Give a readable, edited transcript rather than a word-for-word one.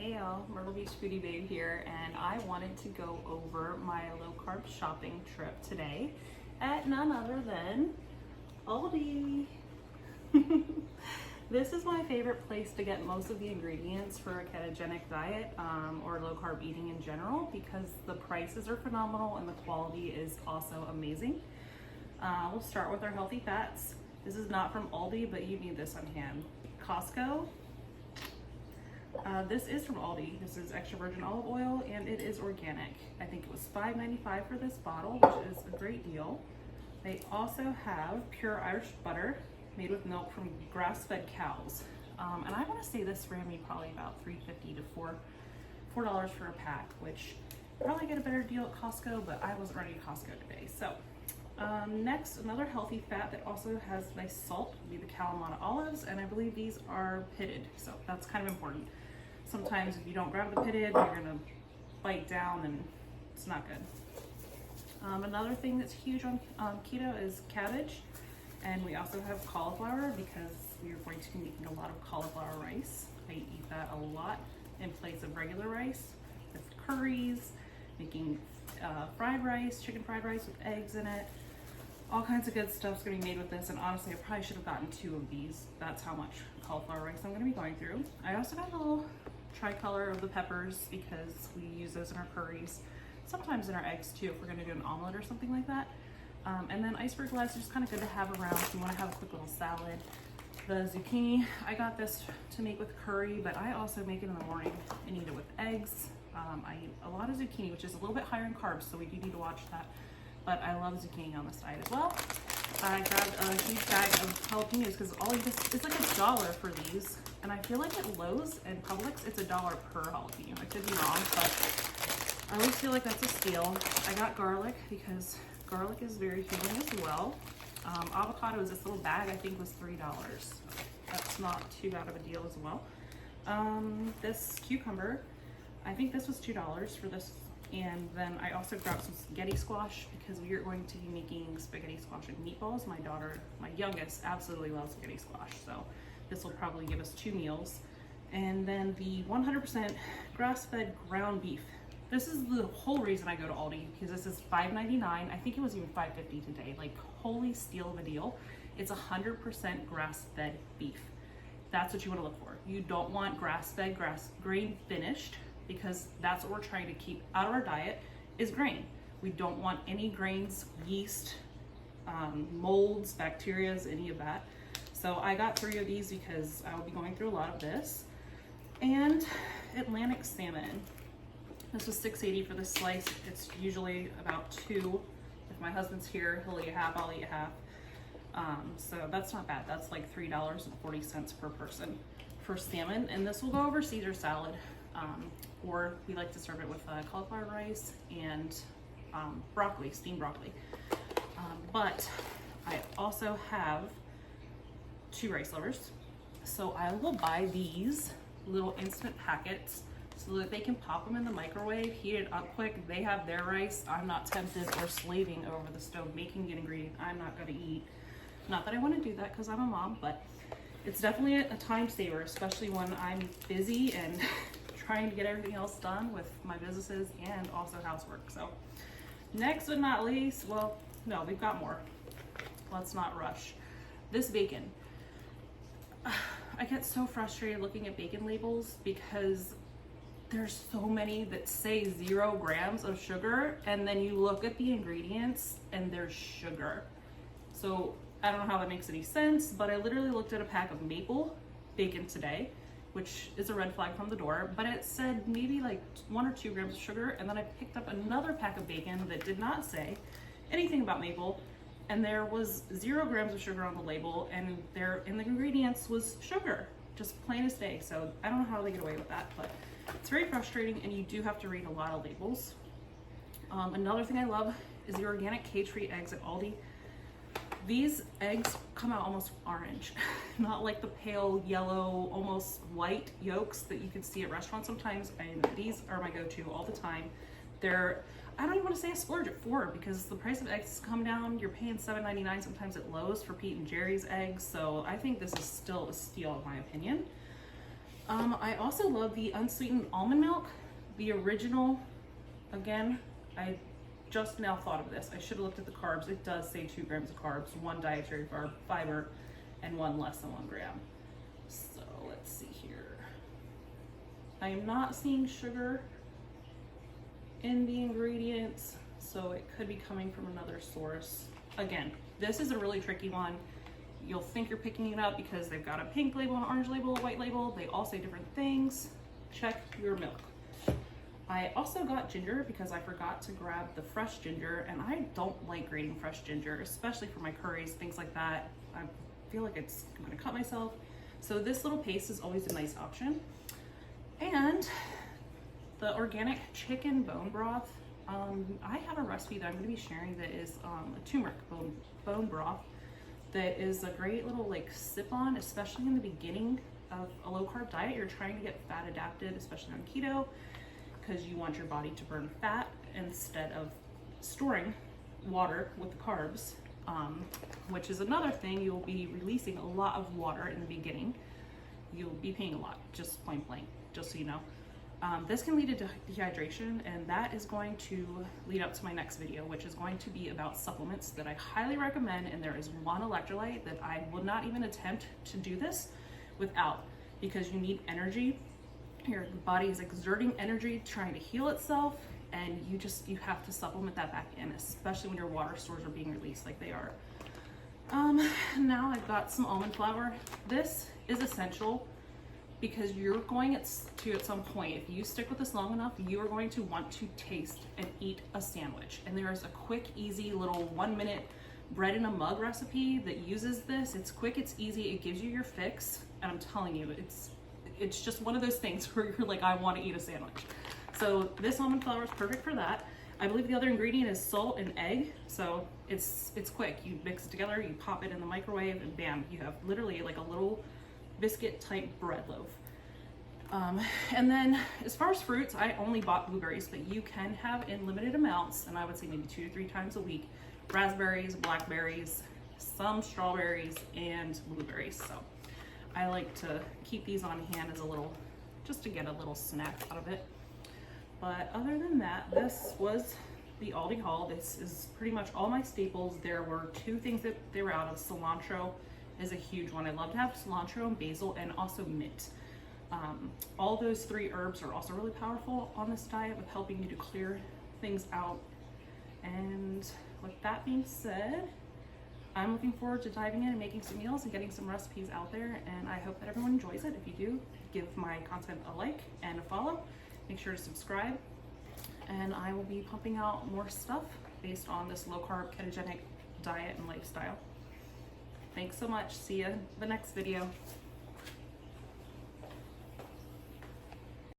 Hey y'all, Myrtle Beach Foodie Babe here, and I wanted to go over my low carb shopping trip today at none other than Aldi. This is my favorite place to get most of the ingredients for a ketogenic diet or low carb eating in general because the prices are phenomenal and the quality is also amazing. We'll start with our healthy fats. This is not from Aldi, but you need this on hand. Costco. This is from Aldi. This is extra virgin olive oil and it is organic. I think it was $5.95 for this bottle, which is a great deal. They also have pure Irish butter made with milk from grass-fed cows. And I want to say this ran me probably about $3.50 to $4 for a pack, which probably get a better deal at Costco, but I wasn't running to Costco today. So next, another healthy fat that also has nice salt would be the Kalamata Olives, and I believe these are pitted, so that's kind of important. Sometimes if you don't grab the pitted, you're gonna bite down and it's not good. Another thing that's huge on keto is cabbage, and we also have cauliflower because we are going to be making a lot of cauliflower rice. I eat that a lot in place of regular rice with curries, making fried rice, chicken fried rice with eggs in it. All kinds of good stuff's gonna be made with this, and honestly I probably should have gotten 2 of these. That's how much cauliflower rice I'm gonna be going through. I also got a little tricolor of the peppers because we use those in our curries, sometimes in our eggs too if we're gonna do an omelet or something like that. And then iceberg lettuce is just kind of good to have around if you want to have a quick little salad. The zucchini, I got this to make with curry, but I also make it in the morning and eat it with eggs. I eat a lot of zucchini, which is a little bit higher in carbs, so we do need to watch that. But I love zucchini on this diet as well. I grabbed a huge bag of jalapenos because it's like $1 for these. And I feel like at Lowe's and Publix, it's $1 per jalapeno. I could be wrong, but I always feel like that's a steal. I got garlic because garlic is very healing as well. Avocados, this little bag I think was $3. That's not too bad of a deal as well. This cucumber, I think this was $2 for this. And then I also grabbed some spaghetti squash because we are going to be making spaghetti squash and meatballs. My daughter, my youngest, absolutely loves spaghetti squash. So this will probably give us 2 meals. And then the 100% grass-fed ground beef. This is the whole reason I go to Aldi because this is $5.99. I think it was even $5.50 today. Like, holy steal of a deal. It's 100% grass-fed beef. That's what you want to look for. You don't want grass-fed, grain finished, because that's what we're trying to keep out of our diet is grain. We don't want any grains, yeast, molds, bacteria, any of that. So I got 3 of these because I will be going through a lot of this. And Atlantic salmon. This was $6.80 for this slice. It's usually about 2. If my husband's here, he'll eat a half, I'll eat a half. So that's not bad. That's like $3.40 per person for salmon. And this will go over Caesar salad. Or we like to serve it with cauliflower rice and broccoli, steamed broccoli. But I also have 2 rice lovers. So I will buy these little instant packets so that they can pop them in the microwave, heat it up quick. They have their rice. I'm not tempted or slaving over the stove making an ingredient I'm not gonna eat. Not that I wanna do that because I'm a mom, but it's definitely a time saver, especially when I'm busy and trying to get everything else done with my businesses and also housework. So next but not least, well, no, we've got more. Let's not rush. This bacon. I get so frustrated looking at bacon labels because there's so many that say 0 grams of sugar, and then you look at the ingredients and there's sugar. So I don't know how that makes any sense, but I literally looked at a pack of maple bacon today, which is a red flag from the door, but it said maybe like 1 or 2 grams of sugar. And then I picked up another pack of bacon that did not say anything about maple, and there was 0 grams of sugar on the label, and there in the ingredients was sugar, just plain as day. So I don't know how they get away with that, but it's very frustrating, and you do have to read a lot of labels. Another thing I love is the organic cage-free eggs at Aldi. These eggs come out almost orange, not like the pale yellow, almost white yolks that you can see at restaurants sometimes. And these are my go-to all the time. They're, I don't even want to say a splurge at 4 because the price of eggs has come down. You're paying $7.99 sometimes at Lowe's for Pete and Jerry's eggs. So I think this is still a steal in my opinion. I also love the unsweetened almond milk, the original. Again, I just now thought of this. I should have looked at the carbs. It does say 2 grams of carbs, 1 dietary fiber, and 1 less than 1 gram. So let's see here. I am not seeing sugar in the ingredients, so it could be coming from another source. Again, this is a really tricky one. You'll think you're picking it up because they've got a pink label, an orange label, a white label. They all say different things. Check your milk. I also got ginger because I forgot to grab the fresh ginger, and I don't like grating fresh ginger, especially for my curries, things like that. I feel like I'm gonna cut myself. So this little paste is always a nice option. And the organic chicken bone broth. I have a recipe that I'm gonna be sharing that is a turmeric bone broth that is a great little like sip on, especially in the beginning of a low carb diet. You're trying to get fat adapted, especially on keto, because you want your body to burn fat instead of storing water with the carbs, which is another thing. You'll be releasing a lot of water in the beginning. You'll be peeing a lot, just point blank, just so you know. This can lead to dehydration, and that is going to lead up to my next video, which is going to be about supplements that I highly recommend. And there is one electrolyte that I would not even attempt to do this without, because you need energy. Your body is exerting energy trying to heal itself, and you have to supplement that back in, especially when your water stores are being released like they are. Now I've got some almond flour. This is essential because you're going to, at some point, if you stick with this long enough, you are going to want to taste and eat a sandwich. And there is a quick, easy little 1-minute bread in a mug recipe that uses this. It's quick, it's easy, it gives you your fix. And I'm telling you, it's just one of those things where you're like, I want to eat a sandwich. So this almond flour is perfect for that. I believe the other ingredient is salt and egg. So it's quick. You mix it together, you pop it in the microwave, and bam, you have literally like a little biscuit type bread loaf. And then as far as fruits, I only bought blueberries, but you can have in limited amounts, and I would say maybe 2 to 3 times a week, raspberries, blackberries, some strawberries, and blueberries. So I like to keep these on hand as a little, just to get a little snack out of it. But other than that, this was the Aldi haul. This is pretty much all my staples. There were 2 things that they were out of. Cilantro is a huge one. I love to have cilantro and basil, and also mint. All those 3 herbs are also really powerful on this diet with helping you to clear things out. And with that being said, I'm looking forward to diving in and making some meals and getting some recipes out there, and I hope that everyone enjoys it. If you do, give my content a like and a follow. Make sure to subscribe, and I will be pumping out more stuff based on this low carb ketogenic diet and lifestyle. Thanks so much. See you in the next video.